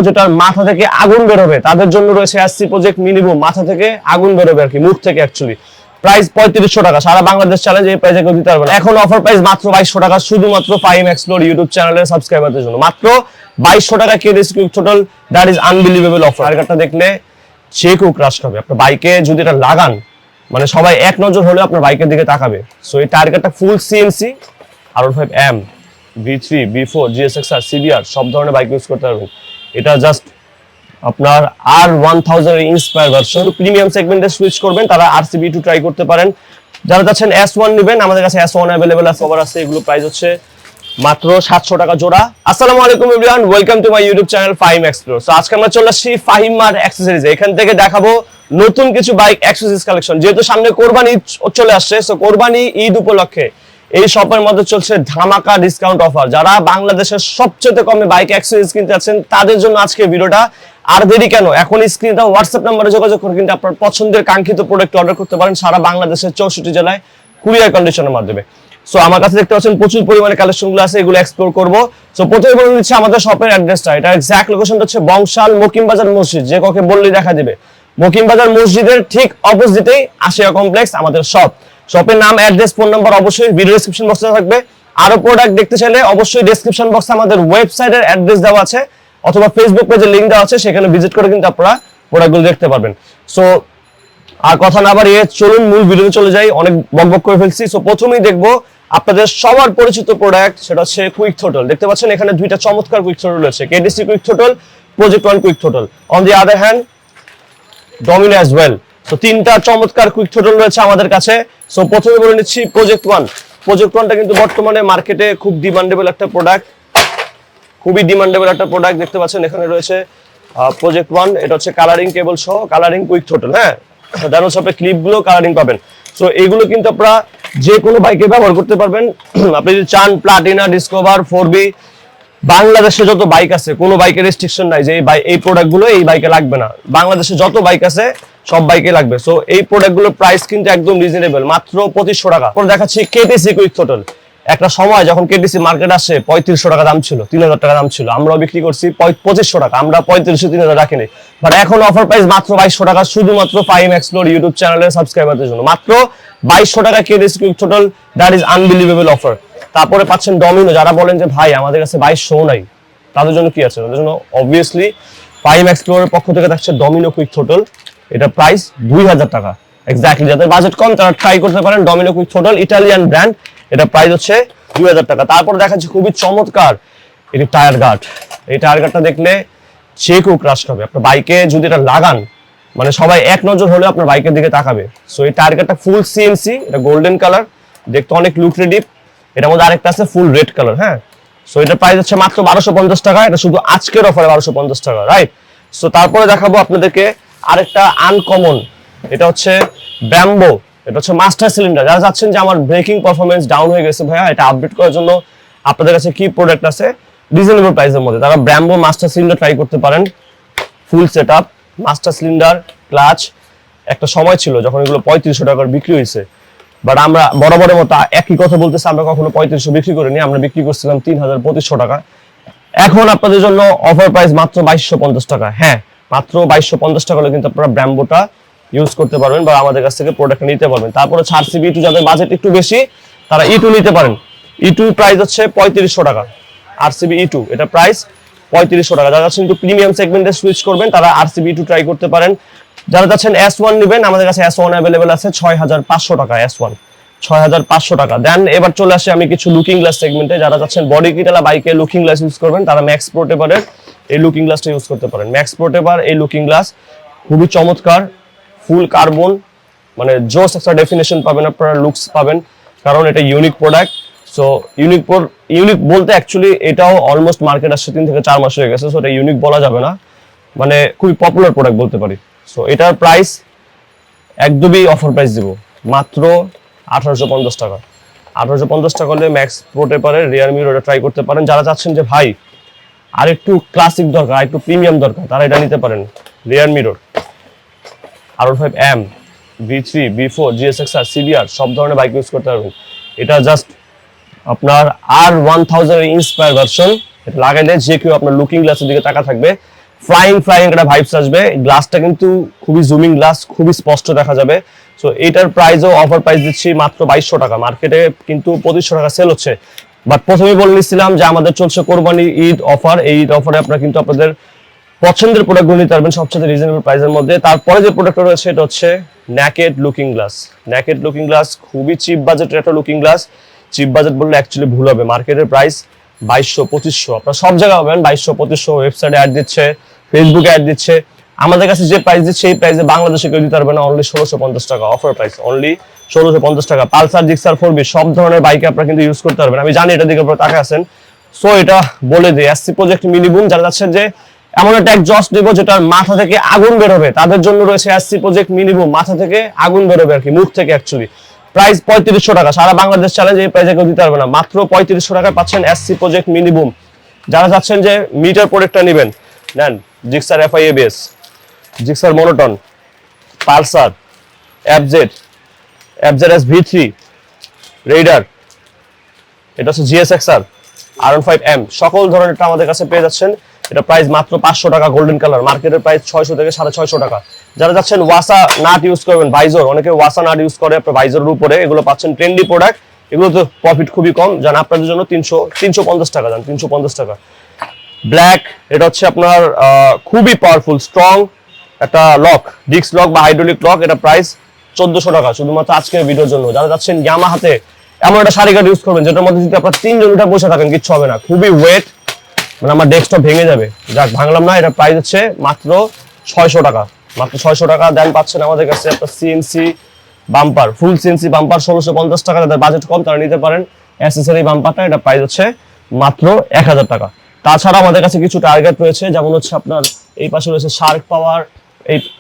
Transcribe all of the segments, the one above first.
যেটার মাথা থেকে আগুন বের হবে তাদের জন্য রয়েছে এসসি প্রজেক্ট মিনিমাম মাথা থেকে আগুন বের হবে আর কি, মুখ থেকে অ্যাকচুয়ালি। প্রাইস 3500 টাকা, সারা বাংলাদেশ চ্যালেঞ্জ, এই প্রাইসে কেউ দিতে পারবে না। এখন অফার প্রাইস মাত্র 2200 টাকা, শুধুমাত্র ফাহিম এক্সপ্লোর ইউটিউব চ্যানেলের সাবস্ক্রাইবারদের জন্য। মাত্র 2200 টাকা KDS quick total, that is unbelievable offer. টার্গেটটা দেখলে যে কেউ ক্রাশ খাবে। আপনার বাইকে যদি এটা লাগান, মানে সবাই এক নজর হলে আপনার বাইকের দিকে তাকাবে। সো এই টার্গেটটা ফুল CNC, R15M, V3, V4, GSXR, CBR সব ধরনের বাইক ইউজ করতে পারবেন। এটা জাস্ট আপনার R1000 ইন্সপায়ার ভার্সন। প্রিমিয়াম সেগমেন্টে সুইচ করবেন তারা RCB2 ট্রাই করতে পারেন। যারা চাচ্ছেন S1 নেবেন, আমাদের কাছে S1 अवेलेबल আছে, কভার আছে। এগুলো প্রাইস হচ্ছে মাত্র 700 টাকা জোড়া। আসসালামু আলাইকুম everyone, welcome to my YouTube channel Fahim explore. So আজকে আমরা চলে আসছি ফাহিম মার্ট অ্যাক্সেসরিজ। এখান থেকে দেখাবো নতুন কিছু বাইক অ্যাক্সেসরিজ কালেকশন। যেহেতু সামনে কোরবানি ঈদ চলে আসছে, সো কোরবানি ঈদ উপলক্ষে এই শপের মধ্যে চলছে ধামাকা ডিসকাউন্ট অফার। যারা বাংলাদেশের সবচেয়ে কমে বাইক অ্যাক্সেসরিজ কিনতে যাচ্ছেন তাদের জন্য আজকে ভিডিওটা। আর দেরি কেন, এখন স্ক্রিনে হোয়াটসঅ্যাপ নাম্বারে যোগাযোগ করে কিন্তু আপনার পছন্দের কাঙ্ক্ষিত প্রোডাক্ট অর্ডার করতে পারেন সারা বাংলাদেশের 64 জেলায় কুরিয়ার কন্ডিশনের মাধ্যমে। সো আমার কাছে দেখতে পাচ্ছেন প্রচুর পরিমাণে কালেকশনগুলো আছে, এগুলো এক্সপ্লোর করবো। সো প্রথমে বলে দিচ্ছি আমাদের শপের অ্যাড্রেসটা। এটা এক্সাক্ট লোকেশনটা হচ্ছে বংশাল মকিম বাজার মসজিদ, যে কাউকে বললেই দেখা দিবে। মকিম বাজার মসজিদের ঠিক অপোজিটেই আশিয়া কমপ্লেক্স আমাদের শপ। শপের নাম, অ্যাড্রেস, ফোন নাম্বার অবশ্যই ভিডিও ডেসক্রিপশন বক্সে থাকবে। আরো প্রোডাক্ট দেখতে চাইলে অবশ্যই ডেসক্রিপশন বক্সে আমাদের ওয়েবসাইটের অ্যাড্রেস দেওয়া আছে অথবা ফেসবুক পেজে লিংক দেওয়া আছে, সেখানে ভিজিট করে কিন্তু আপনারা প্রোডাক্টগুলো দেখতে পারবেন। সো আর কথা না বাড়িয়ে চলুন মূল ভিডিওতে চলে যাই, অনেক বকবক করে ফেলছি। সো প্রথমেই দেখবো আপনাদের সবার পরিচিত প্রোডাক্ট, সেটা হচ্ছে কুইক থ্রোটল। দেখতে পাচ্ছেন এখানে দুইটা চমৎকার কুইক থ্রোটল রয়েছে, KDC quick throttle, project 1 quick throttle. On the other hand domino as well. So তিনটা চমৎকার কুইক থ্রোটল রয়েছে আমাদের কাছে। সো প্রথমে বলে নিচ্ছি প্রজেক্ট 1। প্রজেক্ট 1টা কিন্তু বর্তমানে মার্কেটে খুব ডিমান্ডেবল একটা প্রোডাক্ট, খুবই ডিমান্ডেবল একটা প্রোডাক্ট। দেখতে পাচ্ছেন এখানে রয়েছে প্রজেক্ট 1, এটা হচ্ছে কালারিং কেবল সহ কালারিং কুইক থ্রোটল। হ্যাঁ, দেন হচ্ছে আপনি ক্লিপগুলো কালারিং পাবেন। সো এইগুলো কিন্তু আপনারা যে কোনো বাইকে ব্যবহার করতে পারবেন। আপনি যদি চান প্লাটিনা, ডিসকভার, 4B, বাংলাদেশে যত বাইক আছে কোনো বাইকের রেস্ট্রিকশন নাই যে এই প্রোডাক্টগুলো এই বাইকে লাগবে না। বাংলাদেশে যত বাইক আছে সব বাইকে লাগবে। সো এই প্রোডাক্টগুলোর প্রাইস কিন্তু একদম রিজনেবল, মাত্র 2500 টাকা। পরে দেখাচ্ছি কেটিসি কুইক থ্রোটল। একটা সময় যখন কেটিসি মার্কেট আসে 3500 টাকা দাম ছিল, 3000 টাকা দাম ছিল, আমরাও বিক্রি করছি 2500 টাকা। আমরা 3500 3000 রাখিনি, বাট এখন অফার প্রাইস মাত্র 2200 টাকা, শুধুমাত্র ফাহিম এক্সপ্লোর ইউটিউব চ্যানেলের সাবস্ক্রাইবারদের জন্য। মাত্র 2200 টাকা KTC quick throttle, that is unbelievable offer. তারপরে পাচ্ছেন ডমিনো। যারা বলেন যে ভাই আমাদের কাছে 2200 নাই, তাদের জন্য কি আছে? তাদের জন্য অবভিয়াসলি ফাহিম এক্সপ্লোরের পক্ষ থেকে থাকছে ডমিনো কুইক থ্রোটল। এটা প্রাইস 2000 টাকা এক্স্যাক্টলি। যাদের বাজেট কম তারা ট্রাই করতে পারেন domino quick throttle, Italian brand. এটা প্রাইস হচ্ছে 2000 টাকা। তারপর দেখাচ্ছি খুবই চমৎকার এটি টায়ার গার্ড। এই টায়ার গার্ডটা দেখলে যে কেউ ক্রাশ খাবে। আপনার বাইকে যদি এটা লাগান, মানে সবাই এক নজর হলে আপনার বাইকের দিকে তাকাবে। সো এই টায়ার গার্ডটা ফুল সিএনসি, এটা গোল্ডেন কালার, দেখতে অনেক লুক্রেটিভ। এটার মধ্যে আরেকটা আছে ফুল রেড কালার। হ্যাঁ, সো এটা প্রাইস হচ্ছে মাত্র 1250 টাকা। এটা শুধু আজকের অফারে 1250 টাকা, রাইট? সো তারপরে দেখাবো আপনাদেরকে আরেকটা আনকমন, এটা হচ্ছে ব্যাম্বো। এটা হচ্ছে মাস্টার সিলিন্ডার। যারা চাচ্ছেন যে আমার ব্রেকিং পারফরমেন্স ডাউন হয়ে গেছে ভাইয়া, এটা আপডেট করার জন্য আপনাদের কাছে কি প্রোডাক্ট আছে রিজনেবল প্রাইসের মধ্যে, তারা ব্যাম্বো মাস্টার সিলিন্ডার ট্রাই করতে পারেন। Full setup master cylinder, clutch. একটা সময় ছিল যখন এগুলো 3500 টাকার বিক্রি হয়েছে, বাট আমরা বরাবরের মতো একই কথা বলতেছি, আমরা কখনো 3500 বিক্রি করিনি, আমরা বিক্রি করছিলাম 3250 টাকা। এখন আপনাদের জন্য অফার প্রাইস মাত্র 2250 টাকা। হ্যাঁ, মাত্র 2250 টাকা হলে কিন্তু আপনারা ব্যাম্বোটা ইউজ করতে পারবেন বা আমাদের কাছ থেকে প্রোডাক্ট নিতে পারবেন। তারপরে RCB2, যাদের বাজেট একটু বেশি তারা E2 নিতে পারেন। E2 প্রাইস হচ্ছে 3500 টাকা। RCB E2 এটা প্রাইস 3500 টাকা। যারা চাচ্ছেন একটু প্রিমিয়াম সেগমেন্টে সুইচ করবেন তারা RCB2 ট্রাই করতে পারেন। যারা চাচ্ছেন S1 নেবেন, আমাদের কাছে S1 अवेलेबल আছে 6500 টাকা। S1 6500 টাকা। দেন এবার চলে আসে আমি কিছু লুকিং গ্লাস সেগমেন্টে। যারা চাচ্ছেন বডি কিটালা বাইকে লুকিং গ্লাস ইউজ করবেন তারা ম্যাক্স পোর্টেবলের এই লুকিং গ্লাসটা ইউজ করতে পারেন। ম্যাক্স পোর্টেবল এই লুকিং গ্লাস খুবই চমৎকার, ফুল কার্বন, মানে জোস একটা ডেফিনেশন পাবেন আপনারা, লুকস পাবেন, কারণ এটা ইউনিক প্রোডাক্ট। সো ইউনিক বলতে অ্যাকচুয়ালি এটাও অলমোস্ট মার্কেট আসছে 3 থেকে 4 মাস হয়ে গেছে। সো এটা ইউনিক বলা যাবে না, মানে খুবই পপুলার প্রোডাক্ট বলতে পারি। সো এটার প্রাইস একদমই অফার প্রাইস দিব, মাত্র 1850 টাকা। 1850 টাকা হলে ম্যাক্স পোর্টেবলের রিয়ার মিরর এটা ট্রাই করতে পারেন। যারা চাচ্ছেন যে ভাই আর একটু ক্লাসিক দরকার, আর একটু প্রিমিয়াম দরকার, তারা এটা নিতে পারেন। রিয়ার mirror R15M, V3, V4, GSXR, CBR সব ধরনের বাইক ইউজ করতে পারবেন। এটা জাস্ট আপনার R1000 ইন্সপায়ার ভার্সন। এটা লাগাইলে যে কেউ আপনার লুকিং গ্লাসের দিকে তাকা থাকবে। ফ্লাইং একটা ভাইবস আসবে। গ্লাসটা কিন্তু খুবই জুমিং গ্লাস, খুবই স্পষ্ট দেখা যাবে। সো এটার প্রাইসও অফার প্রাইস দিচ্ছি মাত্র 2200 টাকা। মার্কেটে কিন্তু 2500 টাকা সেল হচ্ছে, বাট প্রথমেই বলে নিচ্ছিলাম যে আমাদের চলছে কোরবানি ঈদ অফার। এই ঈদ অফারে আপনারা কিন্তু আপনাদের পছন্দের প্রোডাক্টগুলো নিতে পারবেন সবচেয়ে রিজনেবল প্রাইসের মধ্যে। তারপরে যে প্রোডাক্টটা রয়েছে এটা হচ্ছে naked looking glass. Naked looking glass খুবই চিপ বাজেটের একটা লুকিং গ্লাস। চিপ বাজেট বললে অ্যাকচুয়ালি ভুল হবে, মার্কেটের প্রাইস 2200-2500, আপনারা সব জায়গায় পাবেন 2200-2500। ওয়েবসাইটে অ্যাড দিচ্ছে, ফেসবুকে অ্যাড দিচ্ছে। আমাদের কাছে যে প্রাইস দিচ্ছে এই প্রাইসে বাংলাদেশে কেউ দিতে পারবে না। অনলি 1650 টাকা অফার প্রাইস, অনলি 1650 টাকা। পালসার, জিক্সার, 4B সব ধরনের বাইকে আপনারা কিন্তু ইউজ করতে পারবেন। আমি জানি এটা দিকে আপনারা তাকায় আছেন, সো এটা বলে দিই এসসি প্রজেক্ট মিনি বুম। যারা যাচ্ছেন যে এমন একটা এক্সস্ট নেব যেটার মাথা থেকে আগুন বের হবে, তাদের জন্য রয়েছে এসসি প্রজেক্ট মিনি বুম। মাথা থেকে আগুন বেরোবে আর কি, মুখ থেকে অ্যাকচুয়ালি। প্রাইস 3500 টাকা, সারা বাংলাদেশ চ্যালেঞ্জ এই প্রাইসে কেউ দিতে পারবে না। মাত্র 3500 টাকায় পাচ্ছেন এসসি প্রজেক্ট মিনি বুম। যারা চাচ্ছেন যে মিটার প্রোডাক্টটা নেবেন, নেন Gixxer FI ABS, Gixxer monotone, Pulsar, FZ S V3, Raider, এটা হচ্ছে GSXR, R15M, সকল ধরনেরটা আমাদের কাছে পেয়ে যাচ্ছেন। এটা প্রাইস মাত্র 500 টাকা, গোল্ডেন কালার। মার্কেটের প্রাইস 600 থেকে 650 টাকা। যারা যাচ্ছেন ওয়াসা নাট ইউজ করবেন, ভাইজর, অনেকে ওয়াসা নাট ইউজ করে আপনার ভাইজরের উপরে, এগুলো পাচ্ছেন ট্রেন্ডি প্রোডাক্ট। এগুলো তো প্রফিট খুবই কম, যান আপনাদের জন্য 350 টাকা, যান 350 টাকা। ব্ল্যাক, এটা হচ্ছে আপনার খুবই পাওয়ারফুল স্ট্রং একটা লক, ডিস্ক লক বা হাইড্রোলিক লক। এটা প্রাইস 1400 টাকা শুধুমাত্র আজকের ভিডিওর জন্য। যারা যাচ্ছেন ইয়ামাহাতে এমন একটা শাড়ি কাট ইউজ করবেন যেটার মধ্যে যদি আপনার 3 জন উঠে বসে থাকেন কিচ্ছু হবে না, খুবই ওয়েট, মানে আমার ডেস্কটপ ভেঙে যাবে। যাক, ভাঙলাম না। এটা প্রাইস হচ্ছে মাত্র 600 টাকা, মাত্র 600 টাকা। দেন পাচ্ছেন আমাদের কাছে আপনার সিএনসি বাম্পার, ফুল সিএনসি বাম্পার 1650 টাকা। যাদের বাজেট কম তারা নিতে পারেন অ্যাসেসরি বাম্পারটা। এটা প্রাইস হচ্ছে মাত্র 1000 টাকা। তাছাড়া আমাদের কাছে কিছু টার্গেট রয়েছে, যেমন হচ্ছে আপনার এই পাশে রয়েছে শার্ক পাওয়ার,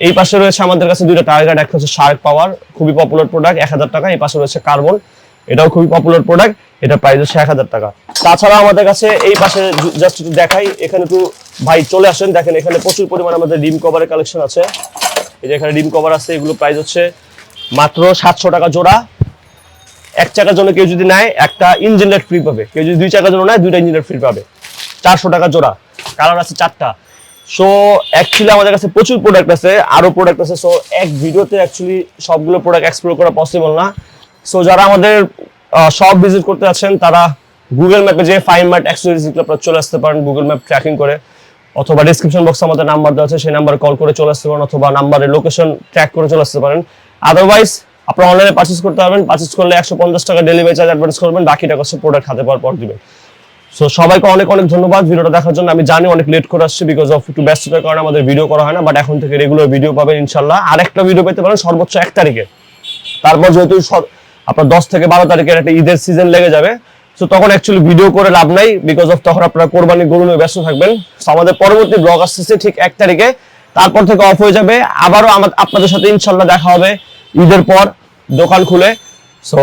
এই পাশে রয়েছে আমাদের কাছে দুইটা টার্গেট। একটা হচ্ছে শার্ক পাওয়ার, খুবই পপুলার প্রোডাক্ট, 1000 টাকা। এই পাশে রয়েছে কার্বন, এটাও খুবই পপুলার প্রোডাক্ট, এটা প্রাইস হচ্ছে 1000 টাকা। তাছাড়া আমাদের কাছে এই পাশে জাস্ট একটু দেখাই, এখানে একটু ভাই চলে আসেন, দেখেন এখানে প্রচুর পরিমাণে আমাদের ডিম কভারের কালেকশন আছে। এই যে এখানে ডিম কভার আছে, এগুলো প্রাইস হচ্ছে মাত্র 700 টাকা জোড়া। এক চাকার জন্য কেউ যদি নেয় একটা ইঞ্জিন লাইট ফ্রি পাবে, কেউ যদি 2 চাকার জন্য নেয় 2টা ইঞ্জিন লাইট ফ্রি পাবে। 400 টাকা জোড়া, কালার আছে 4টা। সো অ্যাকচুয়ালি আমাদের কাছে প্রচুর প্রোডাক্ট আছে, আরো প্রোডাক্ট আছে। সো এক ভিডিওতে অ্যাকচুয়ালি সবগুলো প্রোডাক্ট এক্সপ্লোর করা পসিবল না। সো যারা আমাদের সব ভিজিট করতে আছেন তারা গুগল ম্যাপে যে ফাহিম মার্ট অ্যাক্সেসরিজ আপনারা চলে আসতে পারেন গুগল ম্যাপ ট্র্যাকিং করে, অথবা ডেসক্রিপশন বক্সে আমাদের নাম্বার দেওয়া আছে, সেই নাম্বারে কল করে চলে আসতে পারেন, অথবা নাম্বারে লোকেশন ট্র্যাক করে চলে আসতে পারেন। আদারওয়াইজ আপনারা অনলাইনে পারচেজ করতে পারবেন। পারচেজ করলে 150 টাকা ডেলিভারি চার্জ অ্যাডভান্স করবেন, বাকি টাকা হচ্ছে প্রোডাক্ট হাতে পাওয়ার পর দিবেন। সো সবাইকে অনেক অনেক ধন্যবাদ ভিডিওটা দেখার জন্য। আমি জানি অনেক লেট করে আসছে, বিকজ অফ একটু ব্যস্ততার কারণে আমাদের ভিডিও করা হয় না, বাট এখন থেকে রেগুলার ভিডিও পাবেন ইনশাল্লাহ। আর একটা ভিডিও পেতে পারেন সর্বোচ্চ 1 তারিখে। তারপর যেহেতু আপনার 10 থেকে 12 তারিখের একটা ঈদের সিজন লেগে যাবে, সো তখন অ্যাকচুয়ালি ভিডিও করে লাভ নাই, বিকজ অফ তখন আপনারা কোরবানি গরু নিয়ে ব্যস্ত থাকবেন। সো আমাদের পরবর্তী ব্লগ আসছে ঠিক 1 তারিখে, তারপর থেকে অফ হয়ে যাবে। আবারও আপনাদের সাথে ইনশাল্লাহ দেখা হবে ঈদের পর দোকান খুলে। সো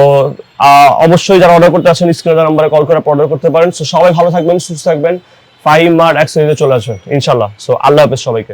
অবশ্যই যারা অর্ডার করতে আসেন স্ক্রিনে নাম্বারে কল করে অর্ডার করতে পারেন। সো সবাই ভালো থাকবেন, সুস্থ থাকবেন, ফাহিম মার্ট অ্যাক্সেসরিজে চলে আসবেন ইনশাল্লাহ। সো আল্লাহ হাফেজ সবাইকে।